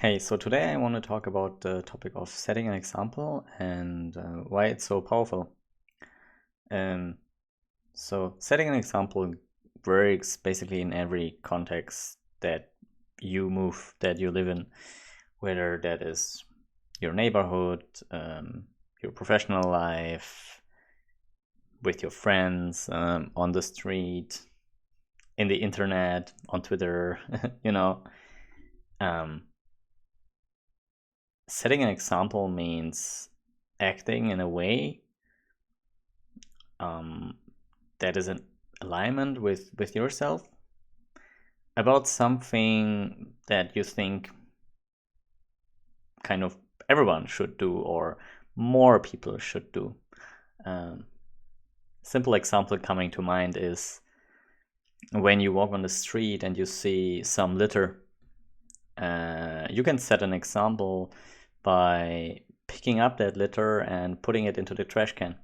Hey, so today I want to talk about the topic of setting an example and why it's so powerful. Um, so, setting an example works basically in every context that you move, that you live in, whether that is your neighborhood, your professional life, with your friends, on the street, in the internet, on Twitter, you know. Um, Setting an example means acting in a way um, that is in alignment with yourself about something that you think kind of everyone should do or more people should do. Um, Simple example coming to mind is when you walk on the street and you see some litter. You can set an example by picking up that litter and putting it into the trash can.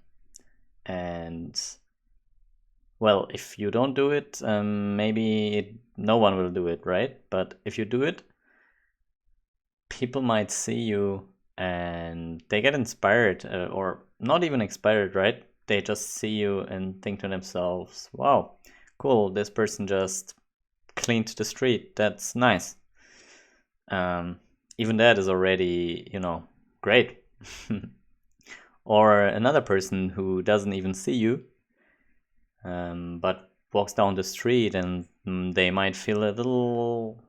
And well, if you don't do it, maybe no one will do it, right? But if you do it, people might see you and they get inspired, or not even inspired, right? They just see you and think to themselves, wow, cool, this person just cleaned the street. That's nice. Um, Even that is already, great. Or another person who doesn't even see you, but walks down the street and they might feel a little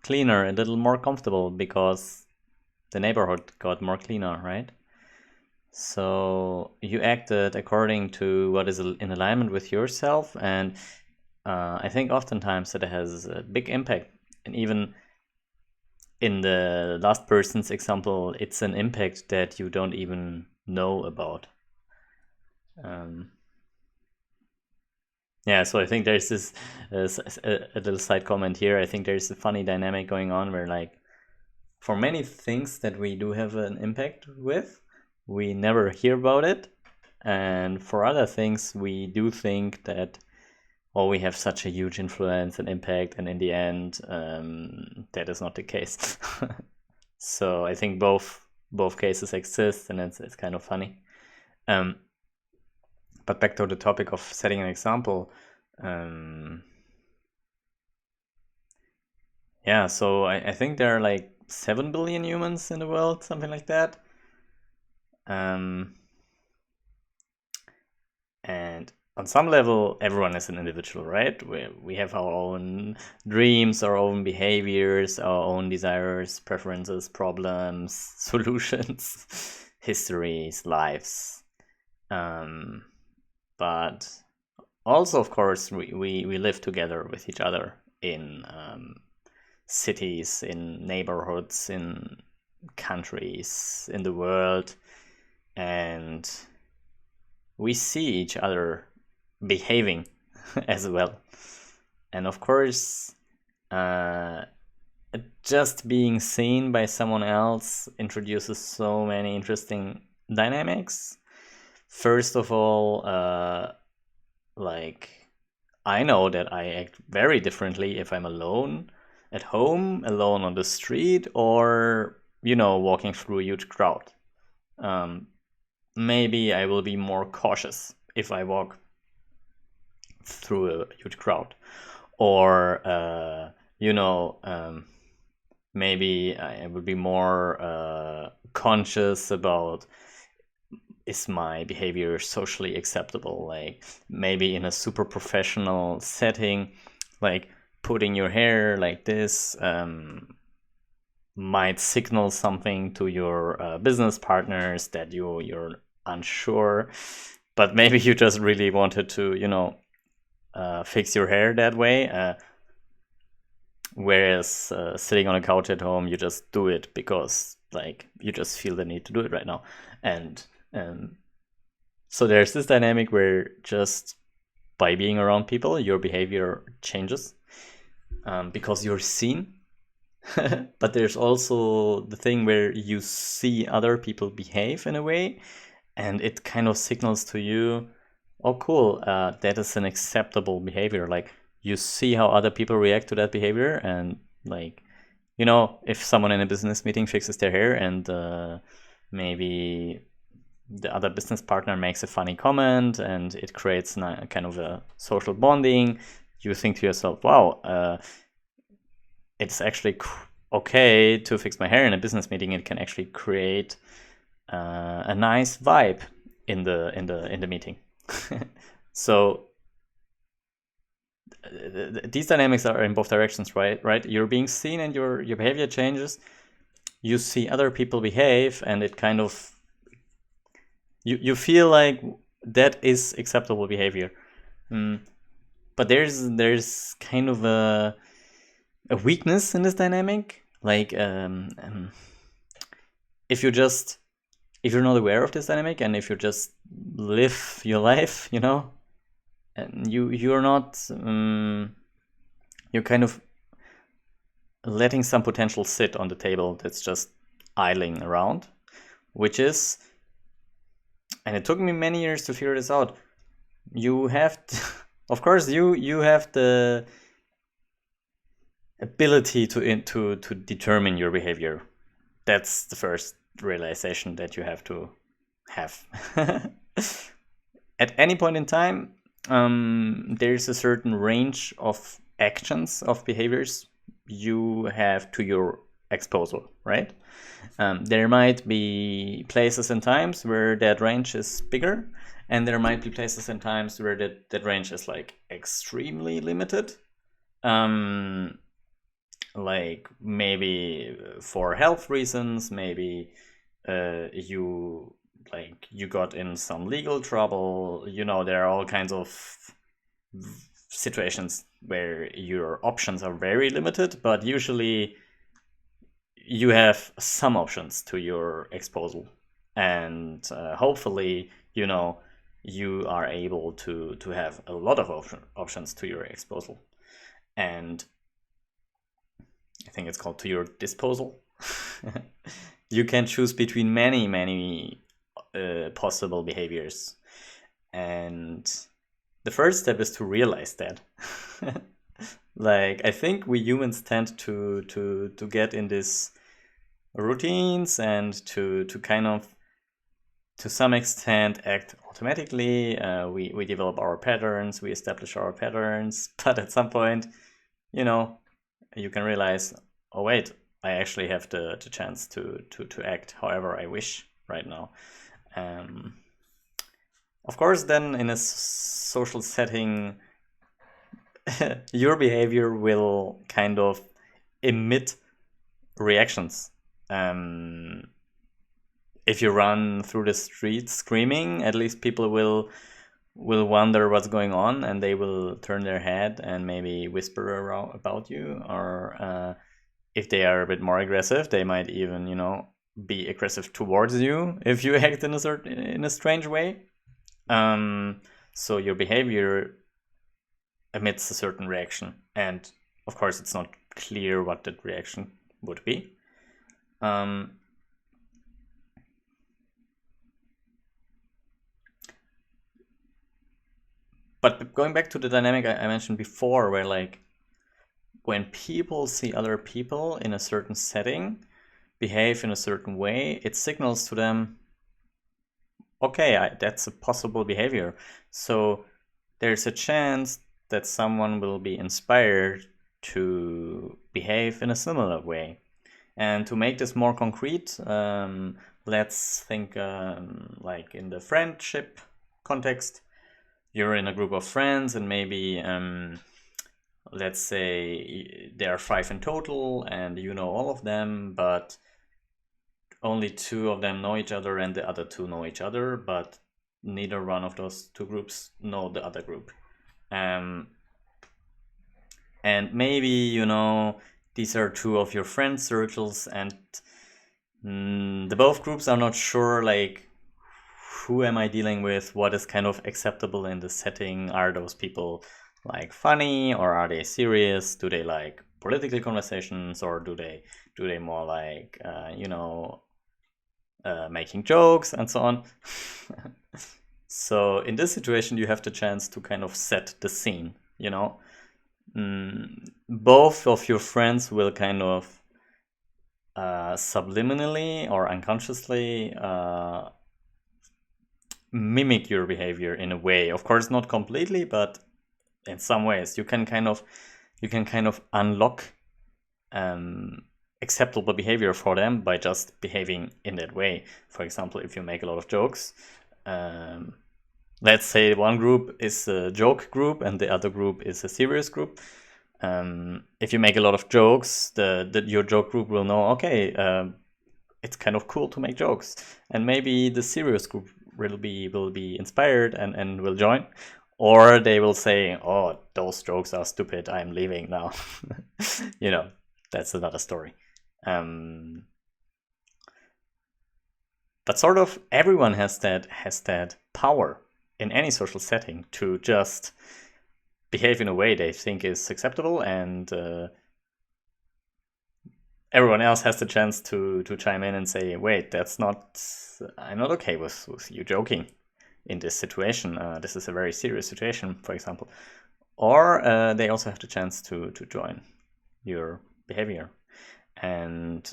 cleaner, a little more comfortable because the neighborhood got more cleaner, right? So you acted according to what is in alignment with yourself, and I think oftentimes it has a big impact. And even in the last person's example, it's an impact that you don't even know about. Um, Yeah, so I think there's this a little side comment here. I think there's a funny dynamic going on where, like, for many things that we do have an impact with, we never hear about it, and for other things, we do think that, oh, we have such a huge influence and impact, and in the end, that is not the case. So I think both cases exist, and it's kind of funny. Um, but back to the topic of setting an example. Um, yeah, so I think there are like 7 billion humans in the world, something like that. Um, and on some level, everyone is an individual, right? We have our own dreams, our own behaviors, our own desires, preferences, problems, solutions, histories, lives. Um, but also, of course, we live together with each other in cities, in neighborhoods, in countries, in the world, and we see each other behaving as well. And of course, uh, just being seen by someone else introduces so many interesting dynamics. First of all, like, I know that I act very differently if I'm alone at home, alone on the street, or, walking through a huge crowd. Um, Maybe I will be more cautious if I walk through a huge crowd. Or, maybe I will be more conscious about, is my behavior socially acceptable? Like, maybe in a super professional setting, like putting your hair like this might signal something to your business partners that you're unsure, but maybe you just really wanted to, fix your hair that way. Whereas sitting on a couch at home, you just do it because, like, you just feel the need to do it right now. And so there's this dynamic where just by being around people, your behavior changes because you're seen. But there's also the thing where you see other people behave in a way, and it kind of signals to you, oh, cool, that is an acceptable behavior. Like, you see how other people react to that behavior, and, like, you know, if someone in a business meeting fixes their hair and maybe the other business partner makes a funny comment and it creates kind of a social bonding, you think to yourself, wow, it's actually okay to fix my hair in a business meeting. It can actually create a nice vibe in the meeting. So these dynamics are in both directions, right? You're being seen and your behavior changes. You see other people behave and it kind of you feel like that is acceptable behavior. But there's kind of a weakness in this dynamic. Like if you're not aware of this dynamic and if you just live your life, you know, and you're not you're kind of letting some potential sit on the table that's just idling around, which is, and it took me many years to figure this out. You have to, of course you have the ability to determine your behavior. That's the first realization that you have to have. At any point in time, there's a certain range of actions, of behaviors you have to your exposure, right? There might be places and times where that range is bigger, and there might be places and times where that range is like extremely limited. Like maybe for health reasons, maybe you got in some legal trouble. You know, there are all kinds of situations where your options are very limited, but usually you have some options to your exposure, and hopefully, you know, you are able to have a lot of options to your exposure, and I think it's called to your disposal. You can choose between many possible behaviors, and the first step is to realize that. Like, I think we humans tend to get in these routines and to kind of, to some extent, act automatically. We develop our patterns, we establish our patterns, but at some point, you know, you can realize, oh wait, I actually have the chance to act however I wish right now. Of course, then in a social setting, your behavior will kind of emit reactions. If you run through the streets screaming, at least people will wonder what's going on, and they will turn their head and maybe whisper around about you. Or if they are a bit more aggressive, they might even, you know, be aggressive towards you if you act in a strange way. So your behavior emits a certain reaction, and of course it's not clear what that reaction would be. But going back to the dynamic I mentioned before, where like when people see other people in a certain setting behave in a certain way, it signals to them, okay, that's a possible behavior. So there's a chance that someone will be inspired to behave in a similar way. And to make this more concrete, let's think like in the friendship context. You're in a group of friends, and maybe let's say there are 5 in total, and you know all of them, but only 2 of them know each other, and the other 2 know each other, but neither one of those 2 groups know the other group. And maybe, you know, these are 2 of your friend circles, and the both groups are not sure, like, who am I dealing with? What is kind of acceptable in the setting? Are those people like funny, or are they serious? Do they like political conversations, or do they more like you know, making jokes and so on? So in this situation, you have the chance to kind of set the scene. You know, both of your friends will kind of subliminally or unconsciously mimic your behavior in a way. Of course, not completely, but in some ways, you can kind of unlock acceptable behavior for them by just behaving in that way. For example, if you make a lot of jokes, let's say one group is a joke group and the other group is a serious group. If you make a lot of jokes, your joke group will know, okay, it's kind of cool to make jokes, and maybe the serious group will be inspired and will join, or they will say, oh, those jokes are stupid, I'm leaving now. That's another story. But sort of everyone has that power in any social setting to just behave in a way they think is acceptable, and everyone else has the chance to chime in and say, wait, I'm not okay with you joking in this situation. This is a very serious situation, for example. Or they also have the chance to join your behavior. And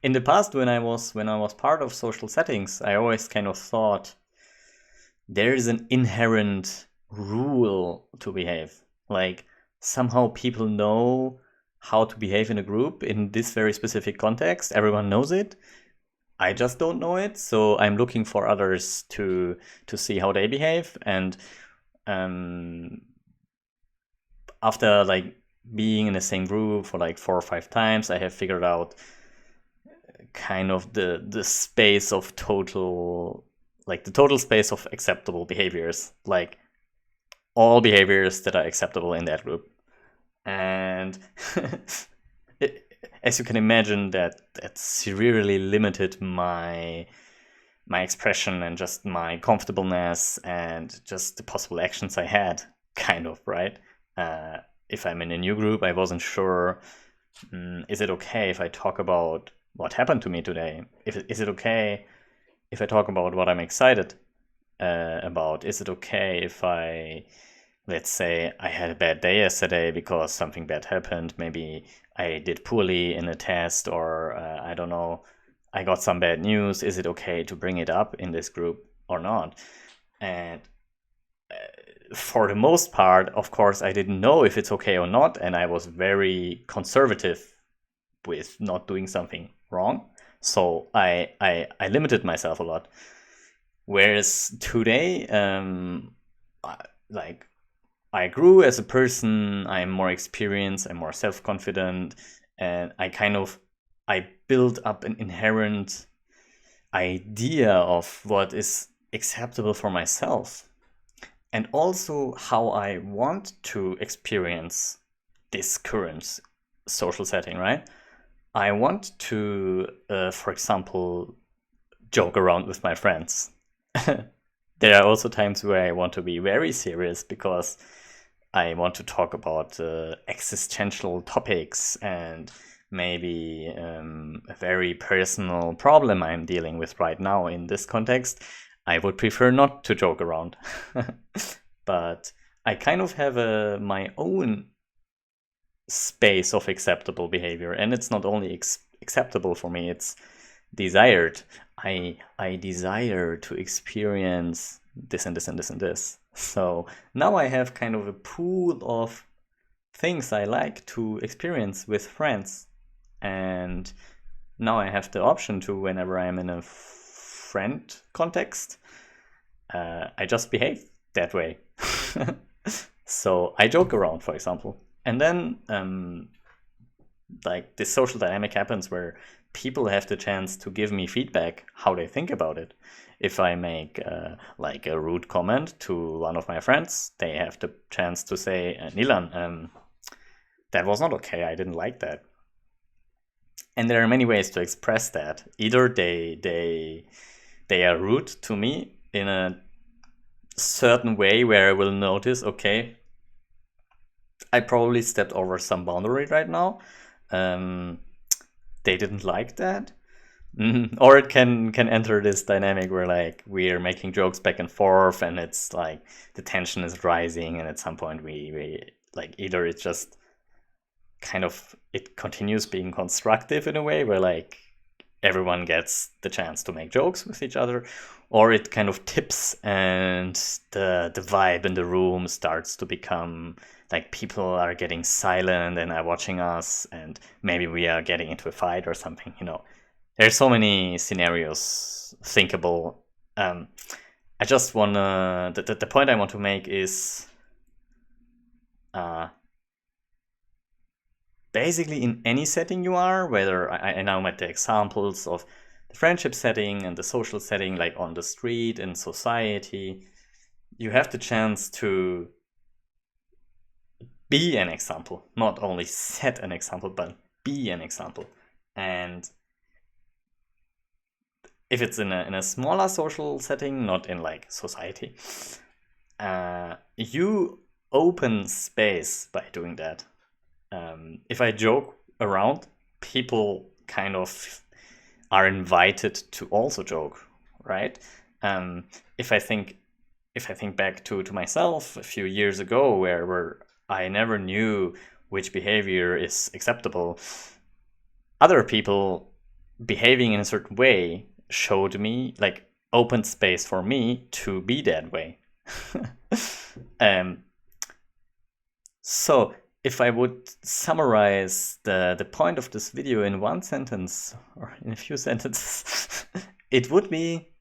in the past, when I was part of social settings, I always kind of thought there is an inherent rule to behave. Like, somehow people know how to behave in a group in this very specific context. Everyone knows it. I just don't know it, so I'm looking for others to see how they behave. And after like being in the same group for like 4 or 5 times, I have figured out kind of the space of total, like the total space of acceptable behaviors, like all behaviors that are acceptable in that group. And as you can imagine, that severely limited my expression and just my comfortableness and just the possible actions I had, kind of, right? If I'm in a new group, I wasn't sure, is it okay if I talk about what happened to me today? Is it okay if I talk about what I'm excited about? Is it okay if let's say I had a bad day yesterday because something bad happened? Maybe I did poorly in a test, or I don't know, I got some bad news. Is it okay to bring it up in this group or not? And for the most part, of course, I didn't know if it's okay or not, and I was very conservative with not doing something wrong. So I limited myself a lot. Whereas today, I grew as a person. I'm more experienced. I'm more self-confident, and I built up an inherent idea of what is acceptable for myself, and also how I want to experience this current social setting, right? I want to, for example, joke around with my friends. There are also times where I want to be very serious because I want to talk about existential topics and maybe a very personal problem I'm dealing with right now in this context. I would prefer not to joke around. But I kind of have my own space of acceptable behavior, and it's not only acceptable for me, it's desired. I desire to experience this and this and this and this. So now I have kind of a pool of things I like to experience with friends, and now I have the option to, whenever I'm in a friend context, I just behave that way. So I joke around, for example, and then like this social dynamic happens where people have the chance to give me feedback how they think about it. If I make like a rude comment to one of my friends, they have the chance to say, Nilan, that was not okay, I didn't like that. And there are many ways to express that. Either they are rude to me in a certain way where I will notice, okay, I probably stepped over some boundary right now. They didn't like that. Or it can enter this dynamic where like we're making jokes back and forth, and it's like the tension is rising, and at some point we like either it's just kind of it continues being constructive in a way where like everyone gets the chance to make jokes with each other, or it kind of tips and the vibe in the room starts to become like people are getting silent and are watching us, and maybe we are getting into a fight or something. There's so many scenarios thinkable. I just wanna the point I want to make is basically in any setting you are, whether I now met the examples of the friendship setting and the social setting, like on the street, in society, you have the chance to be an example, not only set an example, but be an example. And if it's in a smaller social setting, not in like society, you open space by doing that. If I joke around, people kind of are invited to also joke, right? If I think back to myself a few years ago, where I never knew which behavior is acceptable, other people behaving in a certain way showed me, like, opened space for me to be that way. So if I would summarize the point of this video in one sentence or in a few sentences, it would be,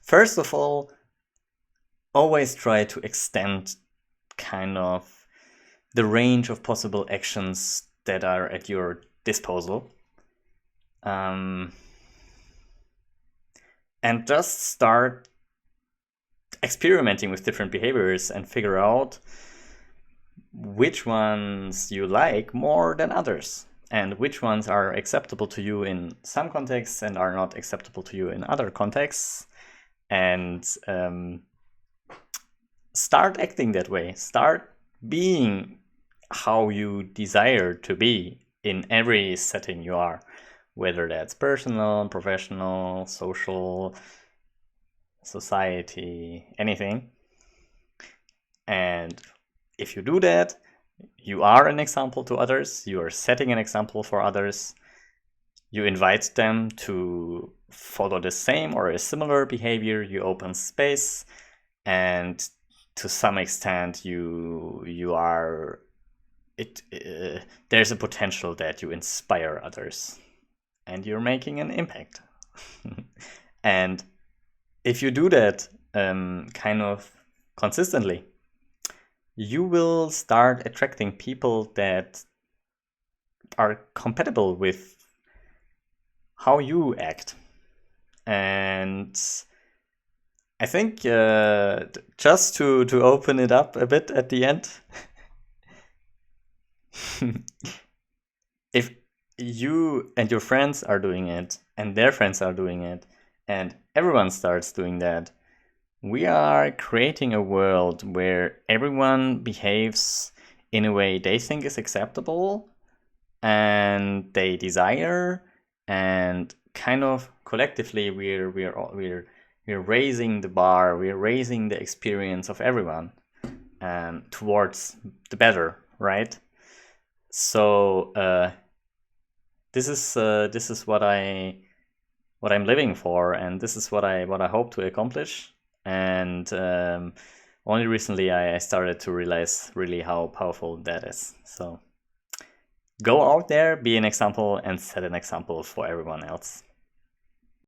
first of all, always try to extend kind of the range of possible actions that are at your disposal. And just start experimenting with different behaviors and figure out which ones you like more than others, and which ones are acceptable to you in some contexts and are not acceptable to you in other contexts. And start acting that way. Start being how you desire to be in every setting you are, whether that's personal, professional, social, society, anything. And if you do that, you are an example to others, you are setting an example for others, you invite them to follow the same or a similar behavior, you open space, and to some extent you are there's a potential that you inspire others and you're making an impact. And if you do that kind of consistently, you will start attracting people that are compatible with how you act. And I think just to open it up a bit at the end, if you and your friends are doing it, and their friends are doing it, and everyone starts doing that, we are creating a world where everyone behaves in a way they think is acceptable and they desire, and kind of collectively we're raising the bar, we're raising the experience of everyone towards the better, right? So this is what I'm living for, and this is what I hope to accomplish. And only recently I started to realize really how powerful that is. So go out there, be an example, and set an example for everyone else.